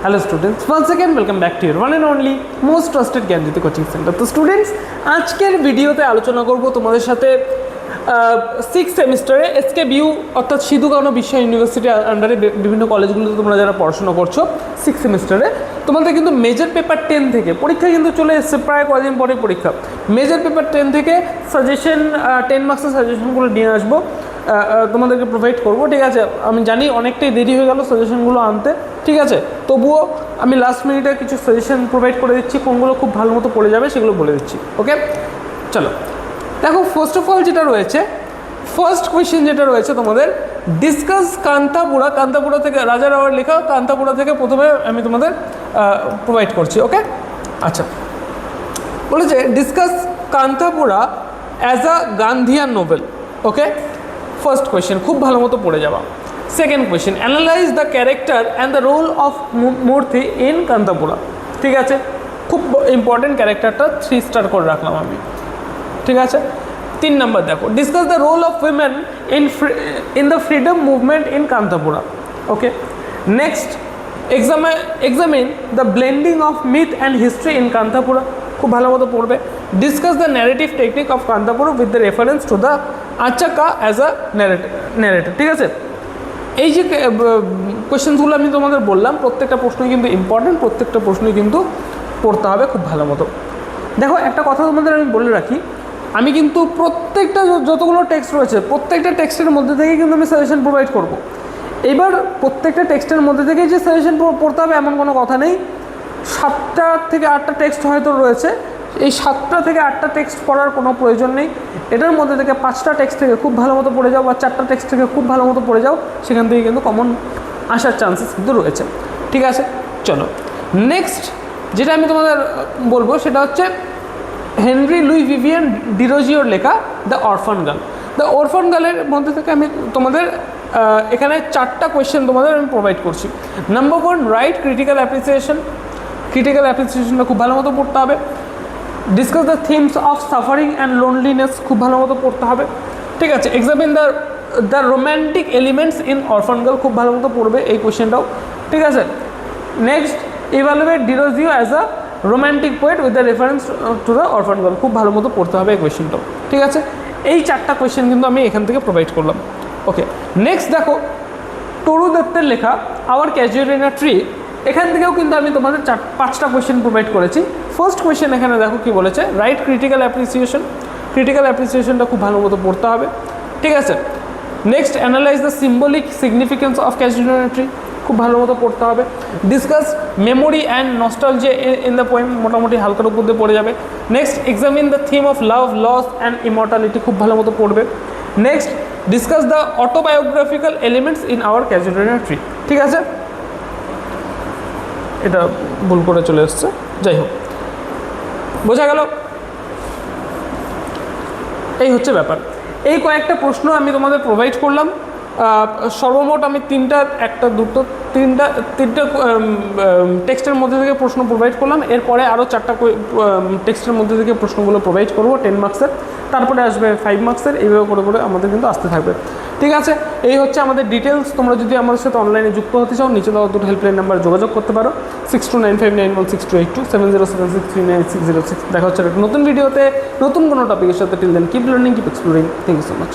Hello students, once again welcome back to your one and only most trusted Gyanjyoti coaching centre. তো students, আজকের ভিডিওতে আলোচনা করব তোমাদের সাথে 6th সেমিস্টারে SKBU অর্থাৎ সিধু কানু বিশ্ব ইউনিভার্সিটি আন্ডারে বিভিন্ন কলেজগুলোতে তোমরা যারা পড়াশোনা করছো 6th সেমিস্টারে, তোমাদের কিন্তু মেজর পেপার 10 থেকে পরীক্ষা কিন্তু চলে এসছে, প্রায় কয়েকদিন পরে পরীক্ষা। মেজর পেপার 10 থেকে সাজেশন 10 মার্কসের সাজেশনগুলো নিয়ে আসবো, তোমাদেরকে প্রোভাইড করবো। ঠিক আছে, আমি জানি অনেকটাই দেরি হয়ে গেল সাজেশনগুলো আনতে, ঠিক আছে, তবুও আমি লাস্ট মিনিটে কিছু সাজেশন প্রোভাইড করে দিচ্ছি, কোনগুলো খুব ভালো মতো পড়ে যাবে সেগুলো বলে দিচ্ছি। ওকে, চলো দেখো, ফার্স্ট অফ অল যেটা রয়েছে, ফার্স্ট কোয়েশ্চেন যেটা রয়েছে তোমাদের, ডিসকাস কান্তাপুরা। কান্তাপুরা থেকে রাজা রাওয়ার লেখা কান্তাপুরা থেকে প্রথমে আমি তোমাদের প্রোভাইড করছি। ওকে, আচ্ছা, বলেছে discuss Kanthapura as a Gandhian novel. Okay, first question খুব ভালো মতো পড়ে যাওয়া। Second question, analyse the character and the role of Moorthy in Kanthapura. ঠিক আছে, খুব ইম্পর্টেন্ট, ক্যারেক্টারটা 3 স্টার করে রাখলাম আমি। ঠিক আছে, 3 নম্বর দেখো, discuss the role of women in the freedom movement in Kanthapura. Okay, next, examine the blending of myth and history in Kanthapura. খুব ভালো মতো পড়বে। Discuss the narrative technique of Kanthapura with the reference to the Achakka as a narrative. ঠিক আছে, এই যে কোয়েশ্চেনগুলো আমি তোমাদের বললাম, প্রত্যেকটা প্রশ্নই কিন্তু ইম্পর্টেন্ট, প্রত্যেকটা প্রশ্নই কিন্তু পড়তে হবে খুব ভালো মতো। দেখো, একটা কথা তোমাদের আমি বলে রাখি, আমি কিন্তু প্রত্যেকটা যতগুলো টেক্সট রয়েছে প্রত্যেকটা টেক্সটের মধ্যে থেকেই কিন্তু আমি সাজেশন প্রোভাইড করব। এবার প্রত্যেকটা টেক্সটের মধ্যে থেকেই যে সাজেশন পড়তে হবে এমন কোনো কথা নেই। 7টা থেকে 8টা টেক্সট হয়তো রয়েছে, এই 7টা থেকে 8টা টেক্সট পড়ার কোনো প্রয়োজন নেই। এটার মধ্যে থেকে 5টা টেক্সট থেকে খুব ভালো মতো পড়ে যাও বা 4টা টেক্সট থেকে খুব ভালো মতো পড়ে যাও, সেখান থেকে কিন্তু কমন আসার চান্সেস কিন্তু রয়েছে। ঠিক আছে, চলো নেক্সট যেটা আমি তোমাদের বলবো সেটা হচ্ছে হেনরি লুই ভিভিয়ান ডিরোজিওর লেখা the orphan girl. The orphan গার্লের মধ্যে থেকে আমি তোমাদের এখানে 4টা কোয়েশ্চেন তোমাদের আমি প্রোভাইড করছি। Number 1, write critical appreciation. Critical অ্যাপ্রিসিয়েশনটা খুব ভালো মতো পড়তে হবে। Discuss the themes of suffering and loneliness, খুব ভালো মতো পড়তে হবে। ঠিক আছে, examine the romantic elements in orphan girl, খুব ভালো মতো পড়বে এই কোয়েশ্চেনটাও। ঠিক আছে, next, evaluate Derozio as a romantic poet with the reference to the orphan girl, খুব ভালো মতো পড়তে হবে এই কোয়েশ্চেনটাও। ঠিক আছে, এই 4টা কোয়েশ্চেন কিন্তু আমি এখান থেকে প্রোভাইড করলাম। ওকে, নেক্সট দেখো, তরু দত্তের লেখা আওয়ার ক্যাজুয়ালিনা ট্রি, এখান থেকেও কিন্তু আমি তোমাদের 5টা কোয়েশ্চেন প্রোভাইড করেছি। ফার্স্ট কোয়েশ্চেন এখানে দেখো কি বলেছে, রাইট ক্রিটিক্যাল অ্যাপ্রিসিয়েশন। ক্রিটিক্যাল অ্যাপ্রিসিয়েশনটা খুব ভালো মতো পড়তে হবে। ঠিক আছে, next, analyse the symbolic significance of casuarina tree, খুব ভালো মতো পড়তে হবে। Discuss memory and nostalgia in the poem, মোটামুটি হালকার উপর দিয়ে পড়ে যাবে। Next, examine the theme of love, loss and immortality, খুব ভালো মতো পড়বে। Next, discuss the autobiographical elements in our casuarina tree. ঠিক আছে, এটা ভুল করে চলে এসছে, যাই হোক, বোঝা গেল। এই হচ্ছে ব্যাপার। এই কয়েকটা প্রশ্ন আমি তোমাদের প্রোভাইড করলাম। সর্বমোট আমি তিনটা টেক্সটের মধ্যে থেকে প্রশ্ন প্রোভাইড করলাম। এরপরে আরও 4টা টেক্সটের মধ্যে থেকে প্রশ্নগুলো প্রোভাইড করবো 10 মার্কসের, তারপরে আসবে 5 মার্কসের, এইভাবে করে করে আমাদের কিন্তু আসতে থাকবে। ঠিক আছে, এই হচ্ছে আমাদের ডিটেলস। তোমরা যদি আমাদের সাথে অনলাইনে যুক্ত হতে চাও, নিচে দেওয়া দুটো হেল্পলাইন নাম্বার যোগাযোগ করতে পারো, 6295916282 7076398606। দেখা হচ্ছে একটা নতুন ভিডিওতে নতুন কোনো টপিকের সাথে। Till then keep learning, keep exploring. Thank you so much.